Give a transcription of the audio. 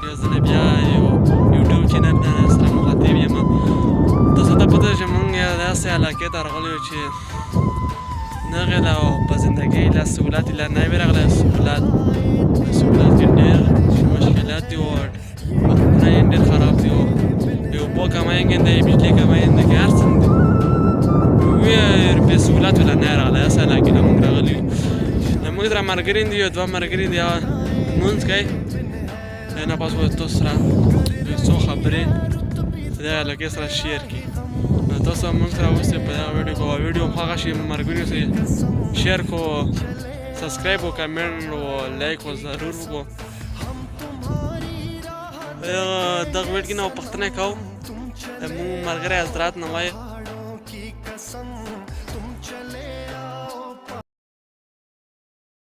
یو ځل بیا یو یوټیوب چینل سره مخاطب یم. تاسو ته پته چې موږ داسې علاقې ته راغلي یو چې نغې له په زندګۍ له سهولت له نه وي راغلی. سهولت کې ډېر مشکلات دي او وختونه یې ډېر خراب دي او د اوبو کماینګ دی، بجلي کماینګ دی، هر څه دی. وی روپۍ سهولت له نه راغلی. داسې علاقې له موږ راغلي یو. زموږ سره ملګري دي، یو دوه ملګري دي. لمونځ کوي نه پس به تاسو سره څو خبرې د دغې علاقې سره شیر کړي. نو تاسو هم موږ سره اوسئ په دغه ویډیو کې. او ویډیو هغه شي ملګریو سره شیر کړو، سبسکرایب او کمنټ او لایک او ضرور وکړو. دغه ویډیو کې نه پوښتنه کوو، زموږ ملګری حضرات نه وایي